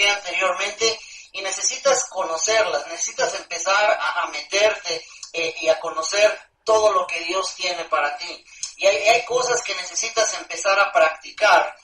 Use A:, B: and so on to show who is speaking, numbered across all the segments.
A: expliqué anteriormente, y necesitas conocerlas, necesitas empezar a meterte y a conocer todo lo que Dios tiene para ti. Y hay cosas que necesitas empezar a practicar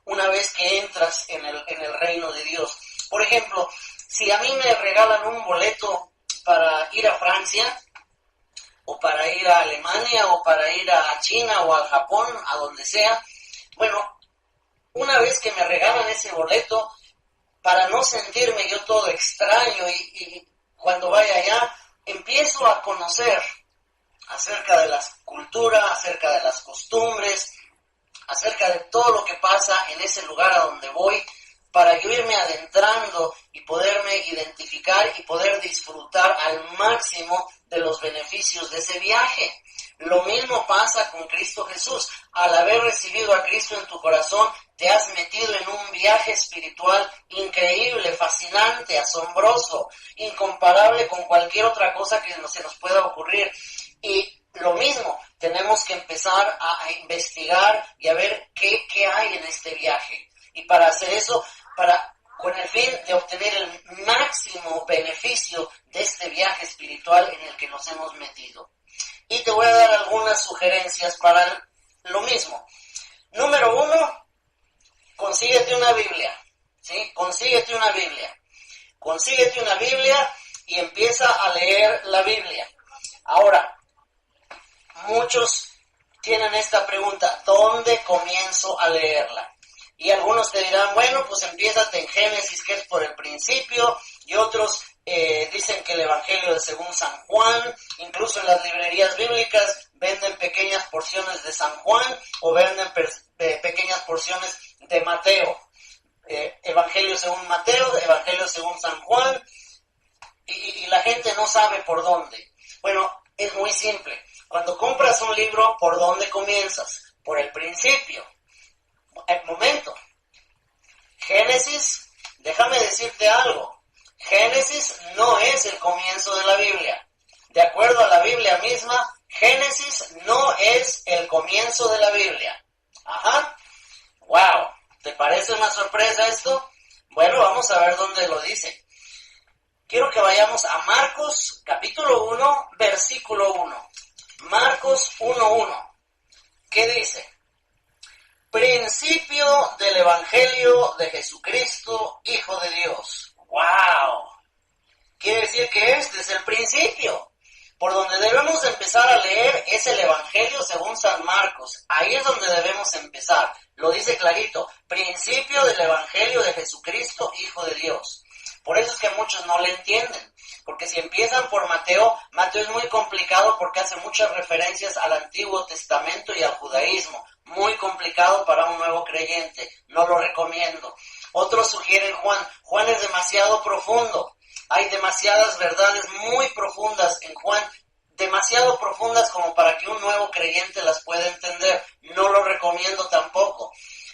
A: una vez que entras en el reino de Dios. Por ejemplo, si a mí me regalan un boleto para ir a Francia, o para ir a Alemania, o para ir a China, o a Japón, a donde sea, bueno, una vez que me regalan ese boleto, para no sentirme yo todo extraño y cuando vaya allá, empiezo a conocer acerca de las culturas, acerca de las costumbres, acerca de todo lo que pasa en ese lugar a donde voy, para yo irme adentrando y poderme identificar y poder disfrutar al máximo de los beneficios de ese viaje. Lo mismo pasa con Cristo Jesús. Al haber recibido a Cristo en tu corazón, te has metido en un viaje espiritual increíble, fascinante, asombroso, incomparable con cualquier otra cosa que se nos pueda ocurrir. Y lo mismo, tenemos que empezar a investigar y a ver qué hay en este viaje. Y para hacer eso, con el fin de obtener el máximo beneficio de este viaje espiritual en el que nos hemos metido. Y te voy a dar algunas sugerencias para lo mismo. Número 1, consíguete una Biblia, ¿sí? Consíguete una Biblia y empieza a leer la Biblia. Ahora, muchos tienen esta pregunta: ¿dónde comienzo a leerla? Y algunos te dirán, bueno, pues empiézate en Génesis, que es por el principio, y otros dicen que el Evangelio es según San Juan. Incluso en las librerías bíblicas venden pequeñas porciones de San Juan o venden pequeñas porciones de Mateo. Evangelio según Mateo, Evangelio según San Juan, y la gente no sabe por dónde. Bueno, es muy simple. Cuando compras un libro, ¿por dónde comienzas? Por el principio. Momento. Génesis, déjame decirte algo. Génesis no es el comienzo de la Biblia. De acuerdo a la Biblia misma, Génesis no es el comienzo de la Biblia. Ajá. Wow. ¿Te parece una sorpresa esto? Bueno, vamos a ver dónde lo dice. Quiero que vayamos a Marcos, capítulo 1, versículo 1. Marcos 1:1. ¿Qué dice? Principio del Evangelio de Jesucristo, Hijo de Dios. ¡Wow! Quiere decir que este es el principio. Por donde debemos empezar a leer es el Evangelio según San Marcos. Ahí es donde debemos empezar. Lo dice clarito. Principio del Evangelio de Jesucristo, Hijo de Dios. Por eso es que muchos no le entienden. Porque si empiezan por Mateo es muy complicado porque hace muchas referencias al Antiguo Testamento y al judaísmo. Muy complicado para un nuevo creyente. No lo recomiendo. Otros sugieren Juan. Juan es demasiado profundo. Hay demasiadas verdades muy profundas en Juan. Demasiado profundas como para que un nuevo creyente las pueda entender. No lo recomiendo tampoco.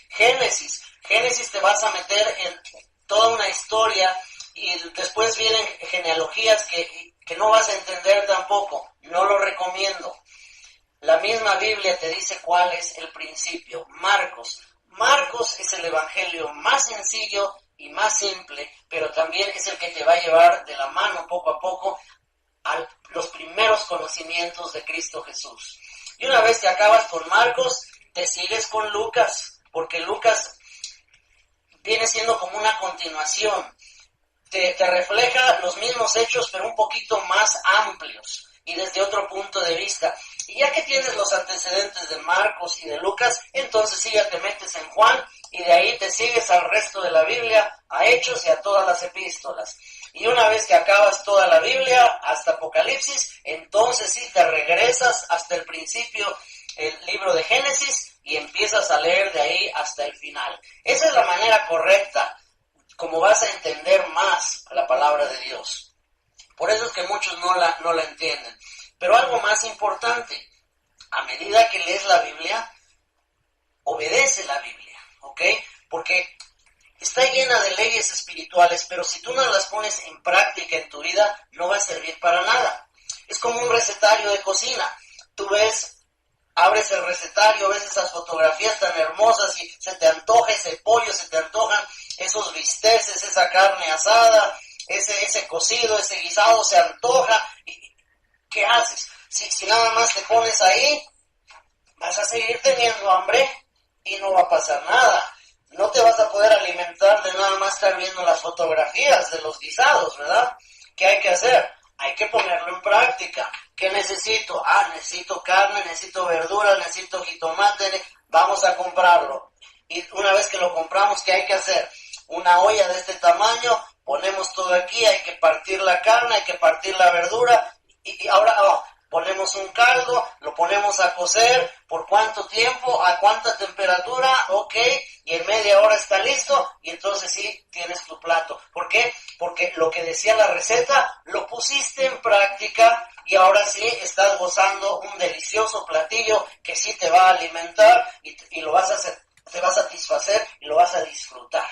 A: Génesis te vas a meter en toda una historia y después vienen genealogías que no vas a entender tampoco. No lo recomiendo. La misma Biblia te dice cuál es el principio. Marcos es el evangelio más sencillo y más simple, pero también es el que te va a llevar de la mano poco a poco a los primeros conocimientos de Cristo Jesús. Y una vez que acabas con Marcos, te sigues con Lucas, porque Lucas viene siendo como una continuación. Te refleja los mismos hechos, pero un poquito más amplios y desde otro punto de vista. Y ya que tienes los antecedentes de Marcos y de Lucas, entonces sí ya te metes en Juan y de ahí te sigues al resto de la Biblia, a Hechos y a todas las epístolas. Y una vez que acabas toda la Biblia, hasta Apocalipsis, entonces sí te regresas hasta el principio, el libro de Génesis, y empiezas a leer de ahí hasta el final. Esa es la manera correcta, como vas a entender más la palabra de Dios. Por eso es que muchos no la entienden. Pero algo más importante, a medida que lees la Biblia, obedece la Biblia, ¿ok? Porque está llena de leyes espirituales, pero si tú no las pones en práctica en tu vida, no va a servir para nada. Es como un recetario de cocina. Tú ves abres el recetario, ves esas fotografías tan hermosas y se te antoja ese pollo, se te antojan esos bisteces, esa carne asada, ese cocido, ese guisado, se antoja. ¿Qué haces? Si nada más te pones ahí, vas a seguir teniendo hambre y no va a pasar nada. No te vas a poder alimentar de nada más estar viendo las fotografías de los guisados, ¿verdad? ¿Qué hay que hacer? Hay que ponerlo en práctica. ¿Qué necesito? Necesito carne, necesito verdura, necesito jitomate, vamos a comprarlo. Y una vez que lo compramos, ¿qué hay que hacer? Una olla de este tamaño, ponemos todo aquí, hay que partir la carne, hay que partir la verdura, y ahora ponemos un caldo, lo ponemos a cocer, ¿por cuánto tiempo? ¿A cuánta temperatura? Ok, y en media hora está listo, y entonces sí, tienes tu plato. ¿Por qué? Porque lo que decía la receta, lo pusiste en práctica, y ahora sí estás gozando un delicioso platillo que sí te va a alimentar, y lo vas a hacer, te va a satisfacer, y lo vas a disfrutar.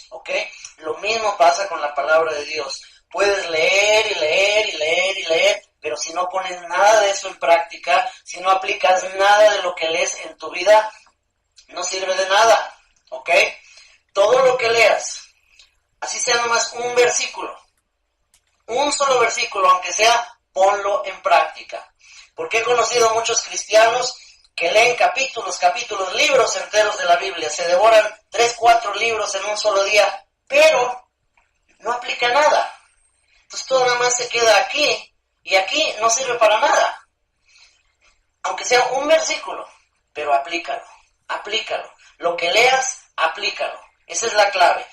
A: ¿Ok? Lo mismo pasa con la palabra de Dios. Puedes leer y leer y leer y leer, pero si no pones nada de eso en práctica, si no aplicas nada de lo que lees en tu vida, no sirve de nada, ¿ok? Todo lo que leas, así sea nomás un versículo, un solo versículo, aunque sea, ponlo en práctica. Porque he conocido a muchos cristianos que leen capítulos, libros enteros de la Biblia, se devoran 3, 4 libros en un solo día, pero no aplica nada. Entonces todo nada más se queda aquí, y aquí no sirve para nada. Aunque sea un versículo, pero aplícalo. Lo que leas, aplícalo. Esa es la clave.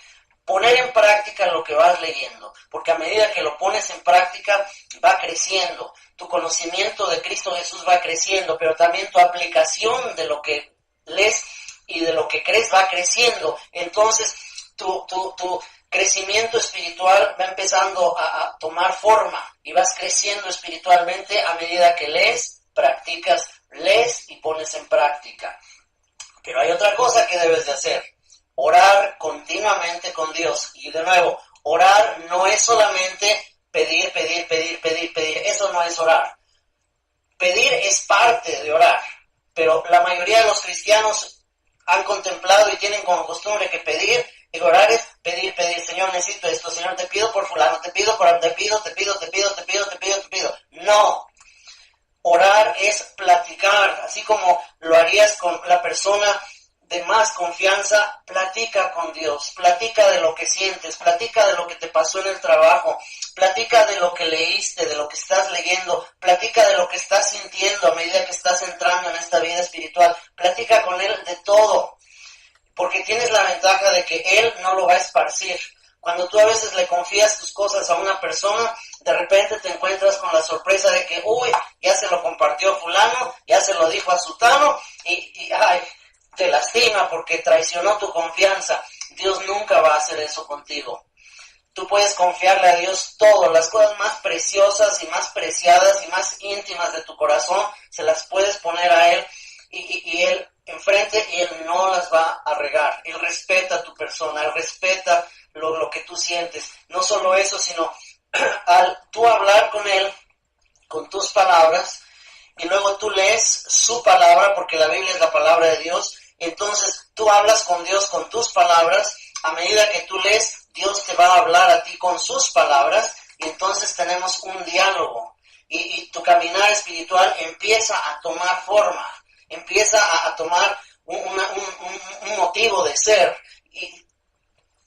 A: Poner en práctica lo que vas leyendo, porque a medida que lo pones en práctica, va creciendo. Tu conocimiento de Cristo Jesús va creciendo, pero también tu aplicación de lo que lees y de lo que crees va creciendo. Entonces, tu crecimiento espiritual va empezando a tomar forma y vas creciendo espiritualmente a medida que lees, practicas, lees y pones en práctica. Pero hay otra cosa que debes de hacer: orar continuamente con Dios. Y de nuevo, orar no es solamente pedir. Eso no es orar. Pedir es parte de orar, pero la mayoría de los cristianos han contemplado y tienen como costumbre que pedir y orar es pedir. Señor, necesito esto. Señor, te pido por fulano, te pido. No. Orar es platicar, así como lo harías con la persona de más confianza. Platica con Dios, platica de lo que sientes, platica de lo que te pasó en el trabajo, platica de lo que leíste, de lo que estás leyendo, platica de lo que estás sintiendo a medida que estás entrando en esta vida espiritual, platica con Él de todo, porque tienes la ventaja de que Él no lo va a esparcir. Cuando tú a veces le confías tus cosas a una persona, de repente te encuentras con la sorpresa de que, ya se lo compartió fulano, ya se lo dijo a sutano, y te lastima porque traicionó tu confianza. Dios nunca va a hacer eso contigo. Tú puedes confiarle a Dios todo, las cosas más preciosas y más preciadas y más íntimas de tu corazón, se las puedes poner a Él, y Él enfrente, y Él no las va a regar. Él respeta tu persona, Él respeta lo que tú sientes. No solo eso, sino al tú hablar con Él, con tus palabras, y luego tú lees su palabra, porque la Biblia es la palabra de Dios. Entonces tú hablas con Dios con tus palabras. A medida que tú lees, Dios te va a hablar a ti con sus palabras, y entonces tenemos un diálogo, y tu caminar espiritual empieza a tomar forma, empieza a tomar un motivo de ser, y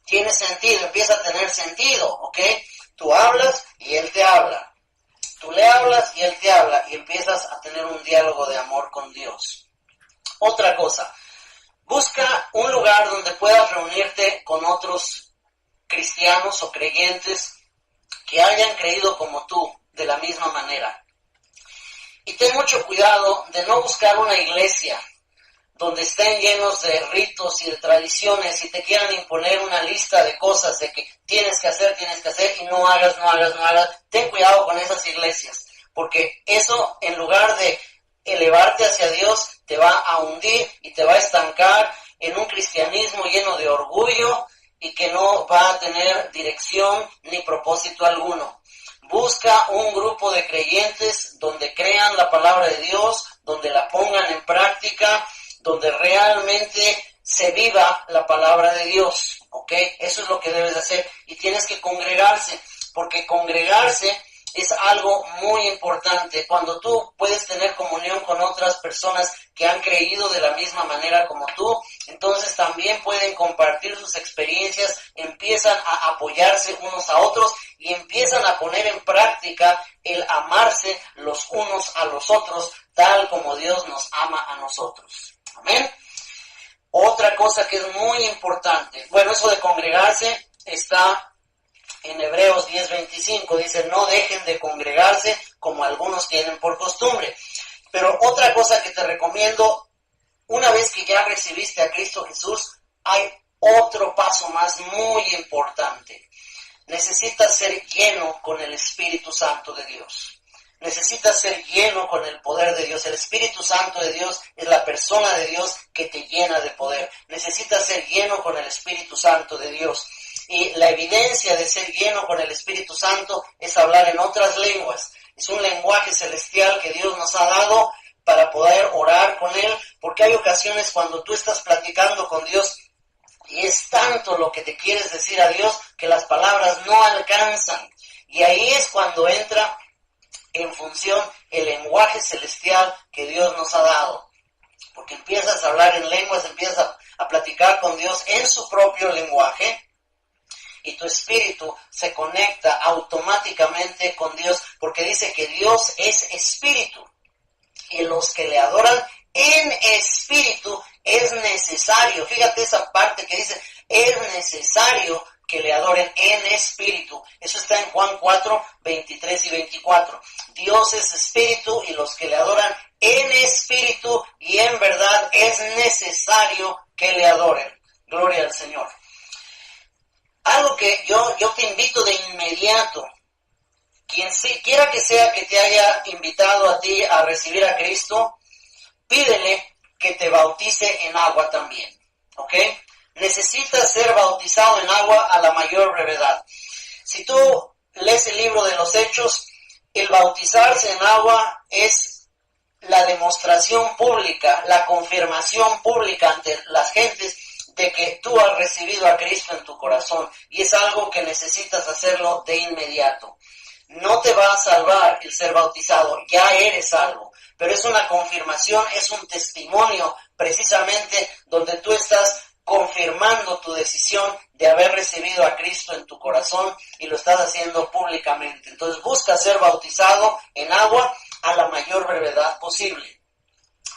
A: tiene sentido, empieza a tener sentido, ¿ok? Tú hablas y Él te habla. Tú le hablas y Él te habla, y empiezas a tener un diálogo de amor con Dios. Otra cosa, busca un lugar donde puedas reunirte con otros cristianos o creyentes que hayan creído como tú, de la misma manera. Y ten mucho cuidado de no buscar una iglesia donde estén llenos de ritos y de tradiciones y te quieran imponer una lista de cosas de que tienes que hacer y no hagas. Ten cuidado con esas iglesias, porque eso, en lugar de elevarte hacia Dios, te va a hundir y te va a estancar en un cristianismo lleno de orgullo y que no va a tener dirección ni propósito alguno. Busca un grupo de creyentes donde crean la palabra de Dios, donde la pongan en práctica, donde realmente se viva la palabra de Dios, ¿ok? Eso es lo que debes de hacer. Y tienes que congregarse, porque congregarse es algo muy importante. Cuando tú puedes tener comunión con otras personas que han creído de la misma manera como tú, entonces también pueden compartir sus experiencias, empiezan a apoyarse unos a otros y empiezan a poner en práctica el amarse los unos a los otros, tal como Dios nos ama a nosotros. Amén. Otra cosa que es muy importante, bueno, eso de congregarse está en Hebreos 10:25, dice, no dejen de congregarse como algunos tienen por costumbre. Pero otra cosa que te recomiendo, una vez que ya recibiste a Cristo Jesús, hay otro paso más muy importante. Necesitas ser lleno con el Espíritu Santo de Dios. Necesitas ser lleno con el poder de Dios. El Espíritu Santo de Dios es la persona de Dios que te llena de poder. Necesitas ser lleno con el Espíritu Santo de Dios. Y la evidencia de ser lleno con el Espíritu Santo es hablar en otras lenguas. Es un lenguaje celestial que Dios nos ha dado para poder orar con Él, porque hay ocasiones cuando tú estás platicando con Dios y es tanto lo que te quieres decir a Dios que las palabras no alcanzan. Y ahí es cuando entra en función el lenguaje celestial que Dios nos ha dado. Porque empiezas a hablar en lenguas, empiezas a platicar con Dios en su propio lenguaje y tu espíritu se conecta automáticamente con Dios, porque dice que Dios es espíritu y los que le adoran en espíritu es necesario. Fíjate esa parte que dice, es necesario que le adoren en espíritu. Eso está en Juan 4:23 y 24. Dios es espíritu y los que le adoran en espíritu y en verdad es necesario que le adoren. Gloria al Señor. Algo que yo te invito de inmediato, quien quiera que sea que te haya invitado a ti a recibir a Cristo, pídele que te bautice en agua también, ¿ok? Necesitas ser bautizado en agua a la mayor brevedad. Si tú lees el libro de los Hechos, el bautizarse en agua es la demostración pública, la confirmación pública ante las gentes de que tú has recibido a Cristo en tu corazón, y es algo que necesitas hacerlo de inmediato. No te va a salvar el ser bautizado, ya eres salvo, pero es una confirmación, es un testimonio precisamente donde tú estás confirmando tu decisión de haber recibido a Cristo en tu corazón y lo estás haciendo públicamente. Entonces busca ser bautizado en agua a la mayor brevedad posible.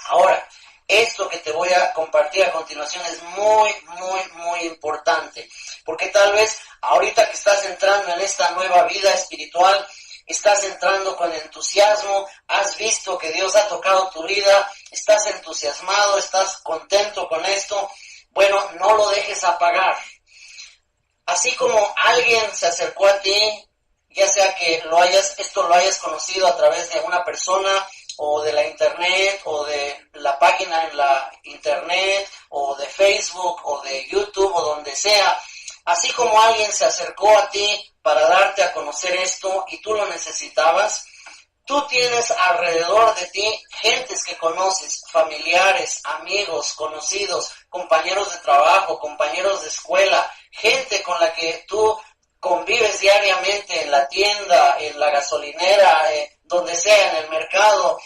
A: Ahora, esto que te voy a compartir a continuación es muy importante, porque tal vez ahorita que estás entrando en esta nueva vida espiritual, estás entrando con entusiasmo, has visto que Dios ha tocado tu vida, estás entusiasmado, estás contento con esto. Bueno, no lo dejes apagar. Así como alguien se acercó a ti, ya sea que lo hayas conocido a través de una persona, o de la internet, o de la página en la internet, o de Facebook, o de YouTube, o donde sea. Así como alguien se acercó a ti para darte a conocer esto y tú lo necesitabas, tú tienes alrededor de ti gentes que conoces, familiares, amigos, conocidos, compañeros de trabajo, compañeros de escuela, gente con la que tú convives diariamente en la tienda, en la gasolinera, donde sea, en el mercado.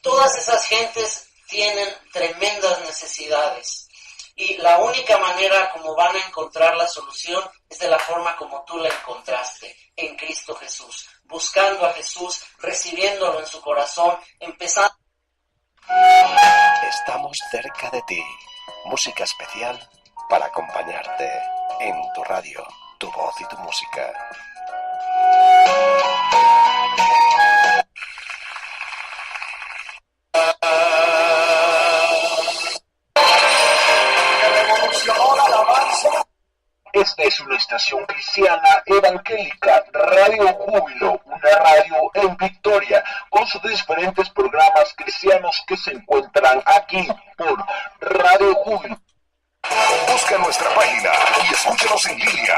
A: Todas esas gentes tienen tremendas necesidades y la única manera como van a encontrar la solución es de la forma como tú la encontraste, en Cristo Jesús, buscando a Jesús, recibiéndolo en su corazón, empezando.
B: Estamos cerca de ti. Música especial para acompañarte en tu radio, tu voz y tu música.
C: Esta es una estación cristiana evangélica, Radio Júbilo, una radio en Victoria, con sus diferentes programas cristianos que se encuentran aquí por Radio Júbilo.
B: Busca nuestra página y escúchanos en línea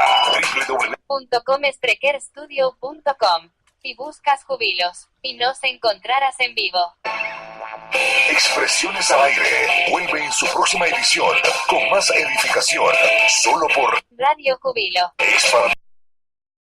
B: www.com/strekerstudio.com.
D: y buscas Jubilos, y nos encontrarás en vivo.
E: Expresiones al aire vuelve en su próxima edición con más edificación, solo por
D: Radio Jubilo.
E: Es para